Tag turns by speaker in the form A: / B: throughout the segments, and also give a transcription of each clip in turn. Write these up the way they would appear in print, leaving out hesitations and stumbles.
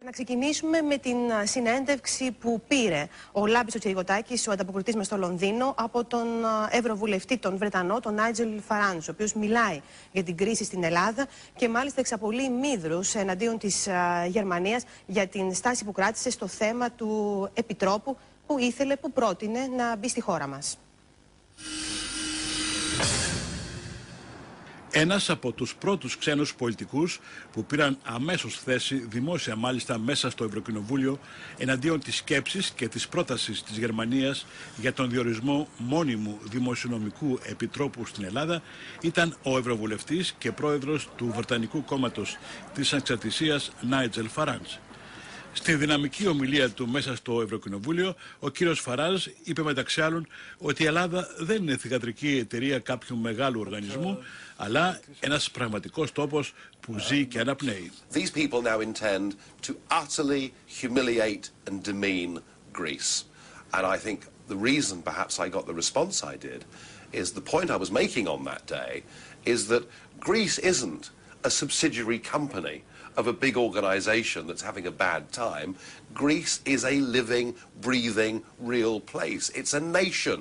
A: Να ξεκινήσουμε με την συνέντευξη που πήρε ο Λάμπης ο Τσιρικοτάκης, ο ανταποκριτής μας στο Λονδίνο, από τον Ευρωβουλευτή, τον Βρετανό, τον Nigel Farage, ο οποίος μιλάει για την κρίση στην Ελλάδα και μάλιστα εξαπολύει μύδρους εναντίον της Γερμανίας για την στάση που κράτησε στο θέμα του επιτρόπου που πρότεινε να μπει στη χώρα μας.
B: Ένας από τους πρώτους ξένους πολιτικούς που πήραν αμέσως θέση, δημόσια μάλιστα, μέσα στο Ευρωκοινοβούλιο εναντίον της σκέψης και της πρότασης της Γερμανίας για τον διορισμό μόνιμου δημοσιονομικού επιτρόπου στην Ελλάδα ήταν ο Ευρωβουλευτής και πρόεδρος του Βρετανικού Κόμματος της Ανεξαρτησίας Nigel Farage. Στην δυναμική ομιλία του μέσα στο Ευρωκοινοβούλιο, ο κύριος Φαράζ είπε μεταξύ άλλων ότι η Ελλάδα δεν είναι θυγατρική εταιρεία κάποιου μεγάλου οργανισμού, αλλά ένας πραγματικός τόπος που ζει και αναπνέει.
C: These people now intend to utterly humiliate and demean Greece. And I think the reason perhaps I got the response I did is the point I was making on that day is that Greece isn't a subsidiary company of a big organization that's having a bad time. Greece is a living, breathing, real place. It's a nation,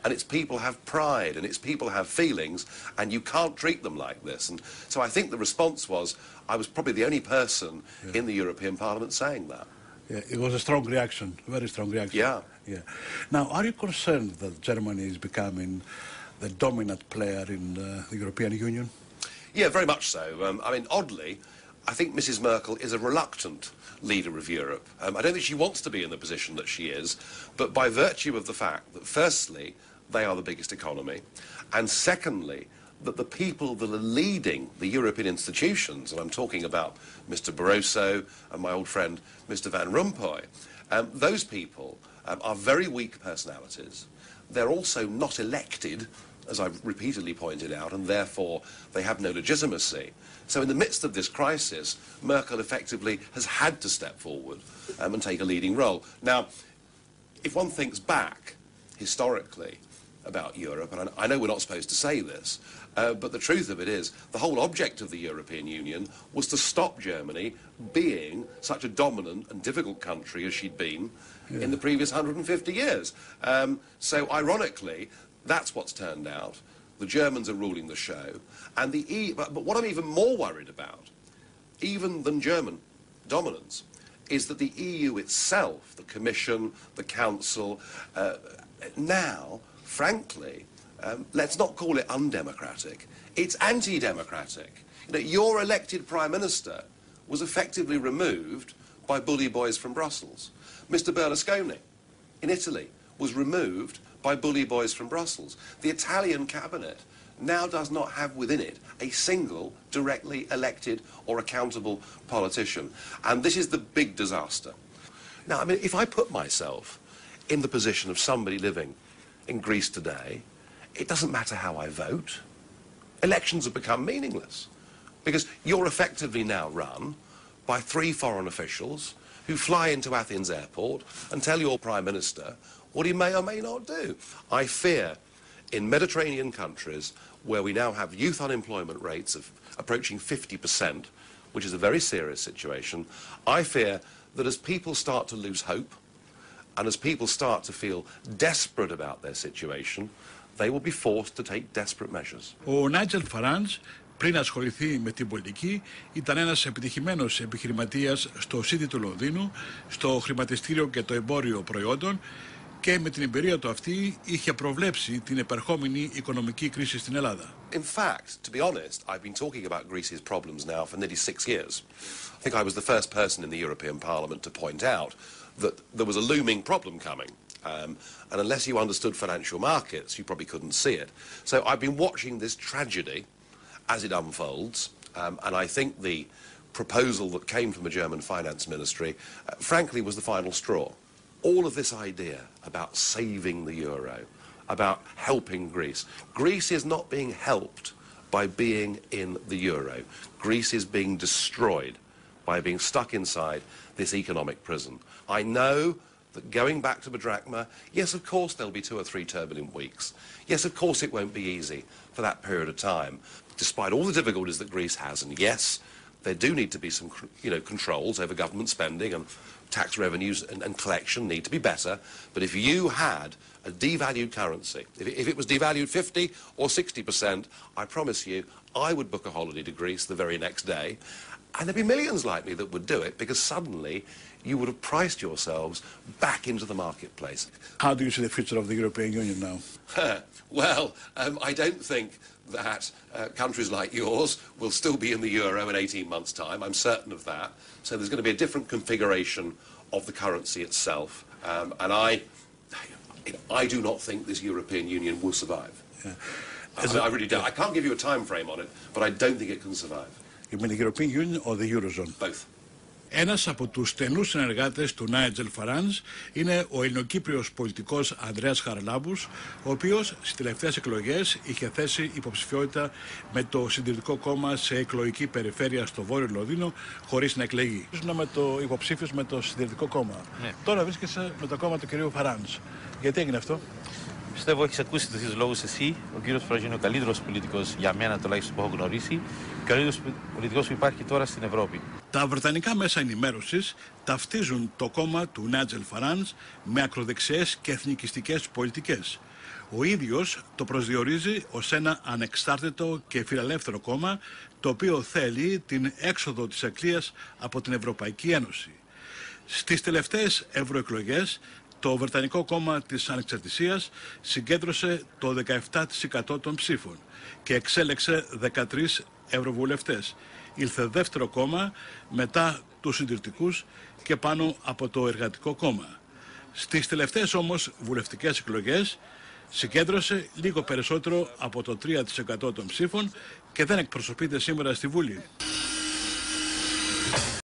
C: and its people have pride, and its people have feelings, and you can't treat them like this. And so I think the response was, I was probably the only person in the European Parliament saying that.
B: Yeah, it was a strong reaction, very strong reaction.
C: Yeah.
B: Now, are you concerned that Germany is becoming the dominant player in the European Union?
C: Yeah, very much so. I mean, oddly, I think Mrs. Merkel is a reluctant leader of Europe. I don't think she wants to be in the position that she is, but by virtue of the fact that firstly, they are the biggest economy, and secondly, that the people that are leading the European institutions, and I'm talking about Mr. Barroso and my old friend Mr. Van Rompuy, those people are very weak personalities. They're also not elected, as I've repeatedly pointed out, and therefore they have no legitimacy. So in the midst of this crisis, Merkel effectively has had to step forward and take a leading role. Now, if one thinks back historically about Europe, and I know we're not supposed to say this, but the truth of it is, the whole object of the European Union was to stop Germany being such a dominant and difficult country as she'd been in the previous 150 years. So ironically, that's what's turned out. The Germans are ruling the show, and but what I'm even more worried about, even than German dominance, is that the EU itself, the Commission, the Council, now, frankly, let's not call it undemocratic, it's anti-democratic. You know, your elected Prime Minister was effectively removed by bully boys from Brussels. Mr. Berlusconi, in Italy, was removed by bully boys from Brussels. The Italian cabinet now does not have within it a single directly elected or accountable politician. And this is the big disaster. Now, I mean, if I put myself in the position of somebody living in Greece today, it doesn't matter how I vote. Elections have become meaningless because you're effectively now run by 3 foreign officials who fly into Athens airport and tell your Prime Minister what he may or may not do. I fear in Mediterranean countries where we now have youth unemployment rates of approaching 50%, which is a very serious situation, I fear that as people start to lose hope and as people start to feel desperate about their situation, they will be forced to take desperate measures.
B: Ο Nigel Farage, πριν ασχοληθεί με την πολιτική, ήταν ένας επιτυχημένος επιχειρηματίας στο City του Λονδίνου, στο χρηματιστήριο και το εμπόριο προϊόντων, και με την εμπειρία του αυτή είχε προβλέψει την επερχόμενη οικονομική κρίση στην Ελλάδα.
C: In fact, to be honest, I've been talking about Greece's problems now for nearly 6 years. I think I was the first person in the European Parliament to point out that there was a looming problem coming. And unless you understood financial markets, you probably couldn't see it. So I've been watching this tragedy as it unfolds, and I think the proposal that came from the German finance ministry, frankly, was the final straw. All of this idea about saving the euro, about helping Greece. Greece is not being helped by being in the euro. Greece is being destroyed by being stuck inside this economic prison. I know that going back to the drachma, yes, of course, there'll be 2 or 3 turbulent weeks. Yes, of course, it won't be easy for that period of time, despite all the difficulties that Greece has. And yes, There do need to be some, controls over government spending, and tax revenues and collection need to be better. But if you had a devalued currency, if it was devalued 50 or 60%, I promise you, I would book a holiday to Greece the very next day. And there'd be millions like me that would do it, because suddenly you would have priced yourselves back into the marketplace.
B: How do you see the future of the European Union now?
C: Well, I don't think that countries like yours will still be in the euro in 18 months' time. I'm certain of that. So there's going to be a different configuration of the currency itself. And I do not think this European Union will survive. Yeah. I really don't. I can't give you a time frame on it, but I don't think it can survive.
B: You mean the European Union or the Eurozone?
C: Both.
B: Ένας από τους στενούς συνεργάτες του Nigel Farage είναι ο ελληνοκύπριος πολιτικός Ανδρέας Χαραλάμπους, ο οποίος στις τελευταίες εκλογές είχε θέσει υποψηφιότητα με το Συντηρητικό Κόμμα σε εκλογική περιφέρεια στο Βόρειο Λονδίνο, χωρίς να εκλεγεί. Ήσουν με το υποψήφιος με το Συντηρητικό Κόμμα. Ναι. Τώρα βρίσκεσαι με το κόμμα του κυρίου Farage. Γιατί έγινε αυτό?
D: Πιστεύω έχεις ακούσει τους λόγους εσύ. Ο κύριος Farage είναι ο καλύτερος πολιτικός, για μένα τουλάχιστον, που έχω γνωρίσει, και ο καλύτερος πολιτικός που υπάρχει τώρα στην Ευρώπη.
B: Τα βρετανικά μέσα ενημέρωσης ταυτίζουν το κόμμα του Nigel Farage με ακροδεξιές και εθνικιστικές πολιτικές. Ο ίδιος το προσδιορίζει ως ένα ανεξάρτητο και φιλελεύθερο κόμμα, το οποίο θέλει την έξοδο της Αγγλίας από την Ευρωπαϊκή Ένωση. Στις τελευταίες ευρωεκλογές, το Βρετανικό Κόμμα της Ανεξαρτησίας συγκέντρωσε το 17% των ψήφων και εξέλεξε 13 ευρωβουλευτές. Ήλθε δεύτερο κόμμα μετά τους συντηρητικούς και πάνω από το Εργατικό Κόμμα. Στις τελευταίες όμως βουλευτικές εκλογές συγκέντρωσε λίγο περισσότερο από το 3% των ψήφων και δεν εκπροσωπείται σήμερα στη Βουλή.